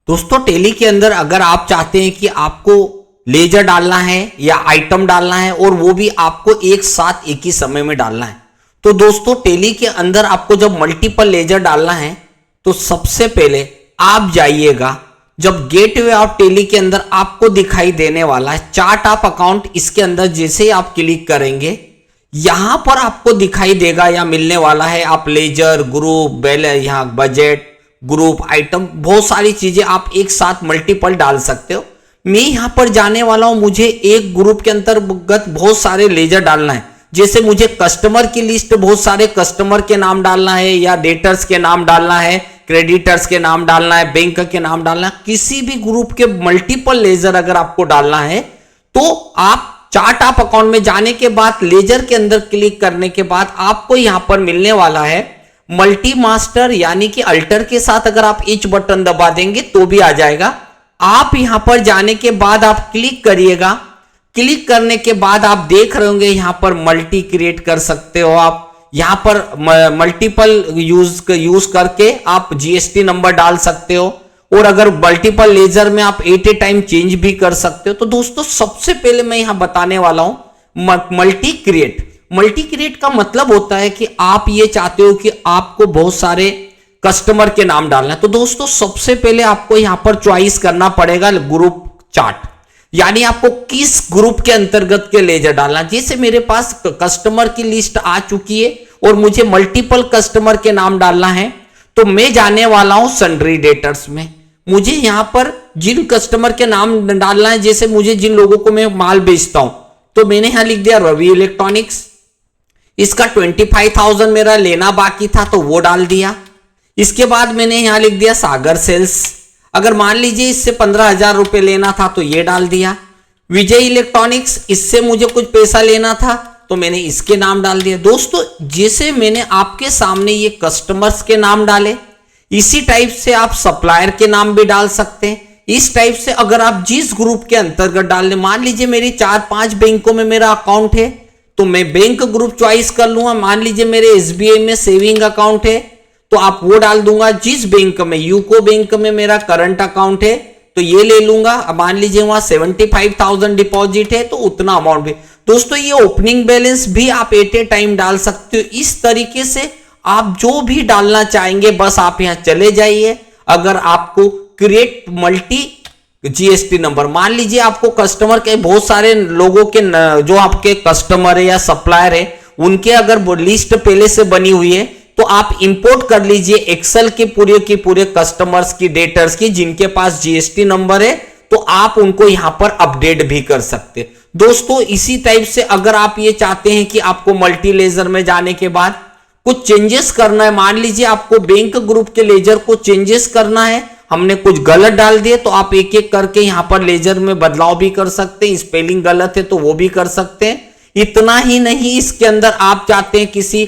दोस्तों टेली के अंदर अगर आप चाहते हैं कि आपको लेजर डालना है या आइटम डालना है और वो भी आपको एक साथ एक ही समय में डालना है, तो दोस्तों टेली के अंदर आपको जब मल्टीपल लेजर डालना है तो सबसे पहले आप जाइएगा, जब गेटवे ऑफ टेली के अंदर आपको दिखाई देने वाला है चार्ट ऑफ अकाउंट, इसके अंदर जैसे ही आप क्लिक करेंगे यहां पर आपको दिखाई देगा या मिलने वाला है आप लेजर ग्रुप बैलेंस, यहाँ बजट ग्रुप आइटम, बहुत सारी चीजें आप एक साथ मल्टीपल डाल सकते हो। मैं यहां पर जाने वाला हूं, मुझे एक ग्रुप के अंतर्गत बहुत सारे लेजर डालना है। जैसे मुझे कस्टमर की लिस्ट, बहुत सारे कस्टमर के नाम डालना है या डेटर्स के नाम डालना है, क्रेडिटर्स के नाम डालना है, बैंक के नाम डालना है, किसी भी ग्रुप के मल्टीपल लेजर अगर आपको डालना है तो आप चार्ट ऑफ अकाउंट में जाने के बाद लेजर के अंदर क्लिक करने के बाद आपको यहां पर मिलने वाला है मल्टी मास्टर, यानी कि अल्टर के साथ अगर आप इच बटन दबा देंगे तो भी आ जाएगा। आप यहां पर जाने के बाद आप क्लिक करिएगा, क्लिक करने के बाद आप देख रहे होंगे यहां पर मल्टी क्रिएट कर सकते हो। आप यहां पर मल्टीपल यूज करके आप जीएसटी नंबर डाल सकते हो और अगर मल्टीपल लेजर में आप एट ए टाइम चेंज भी कर सकते हो। तो दोस्तों सबसे पहले मैं यहां बताने वाला हूं मल्टी क्रिएट। मल्टी क्रिएट का मतलब होता है कि आप ये चाहते हो कि आपको बहुत सारे कस्टमर के नाम डालना है, तो दोस्तों सबसे पहले आपको यहां पर चॉइस करना पड़ेगा ग्रुप चार्ट, यानी आपको किस ग्रुप के अंतर्गत के लेजर डालना। जैसे मेरे पास कस्टमर की लिस्ट आ चुकी है और मुझे मल्टीपल कस्टमर के नाम डालना है, तो मैं जाने वाला हूं सन्ड्री डेटर्स में। मुझे यहां पर जिन कस्टमर के नाम डालना है, जैसे मुझे जिन लोगों को मैं माल बेचता हूं, तो मैंने यहां लिख दिया रवि इलेक्ट्रॉनिक्स, इसका 25,000 मेरा लेना बाकी था तो वो डाल दिया। इसके बाद मैंने यहां लिख दिया सागर सेल्स, अगर मान लीजिए इससे 15,000 रुपए लेना था तो ये डाल दिया। विजय इलेक्ट्रॉनिक्स, इससे मुझे कुछ पैसा लेना था तो मैंने इसके नाम डाल दिया। दोस्तों जैसे मैंने आपके सामने ये कस्टमर्स के नाम डाले, इसी टाइप से आप सप्लायर के नाम भी डाल सकते हैं। इस टाइप से अगर आप जिस ग्रुप के अंतर्गत डाल लें, मान लीजिए मेरी 4-5 बैंकों में मेरा अकाउंट है तो मैं बैंक ग्रुप चॉइस कर लूंगा। मान लीजिए मेरे एसबीआई में सेविंग अकाउंट है तो आप वो डाल दूंगा। जिस बैंक में, यूको बैंक में मेरा करंट अकाउंट है तो ये ले लूंगा। मान लीजिए वहां 75,000 डिपॉजिट है तो उतना अमाउंट भी। दोस्तों ये ओपनिंग बैलेंस भी आप एट ए टाइम डाल सकते हो। इस तरीके से आप जो भी डालना चाहेंगे बस आप यहां चले जाइए। अगर आपको क्रिएट मल्टी जीएसटी नंबर, मान लीजिए आपको कस्टमर के बहुत सारे लोगों के जो आपके कस्टमर है या सप्लायर है उनके अगर लिस्ट पहले से बनी हुई है तो आप इंपोर्ट कर लीजिए एक्सेल के पूरे कस्टमर्स की, डेटर्स की, जिनके पास जीएसटी नंबर है तो आप उनको यहां पर अपडेट भी कर सकते हैं। दोस्तों इसी टाइप से अगर आप ये चाहते हैं कि आपको मल्टी लेजर में जाने के बाद कुछ चेंजेस करना है, मान लीजिए आपको बैंक ग्रुप के लेजर को चेंजेस करना है, हमने कुछ गलत डाल दिए तो आप एक एक करके यहां पर लेजर में बदलाव भी कर सकते हैं। स्पेलिंग गलत है तो वो भी कर सकते हैं। इतना ही नहीं, इसके अंदर आप चाहते हैं किसी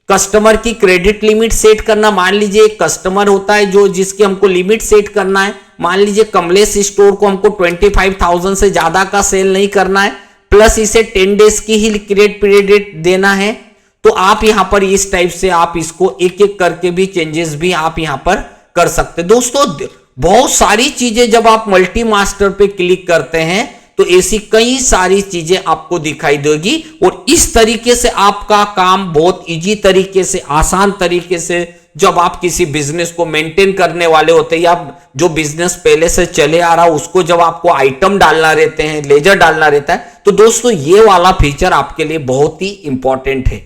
कस्टमर की क्रेडिट लिमिट सेट करना, मान लीजिए एक कस्टमर होता है जो जिसकी हमको लिमिट सेट करना है, मान लीजिए कमलेश स्टोर को हमको 25,000 से ज्यादा का सेल नहीं करना है, प्लस इसे 10 डेज की ही क्रेडिट पीरियड देना है, तो आप यहां पर इस टाइप से आप इसको एक एक करके भी चेंजेस भी आप यहां पर कर सकते। दोस्तों बहुत सारी चीजें जब आप मल्टी मास्टर पे क्लिक करते हैं तो ऐसी कई सारी चीजें आपको दिखाई देगी और इस तरीके से आपका काम बहुत इजी तरीके से, आसान तरीके से, जब आप किसी बिजनेस को मेंटेन करने वाले होते हैं या जो बिजनेस पहले से चले आ रहा उसको जब आपको आइटम डालना रहते हैं, लेजर डालना रहता है, तो दोस्तों ये वाला फीचर आपके लिए बहुत ही इंपॉर्टेंट है।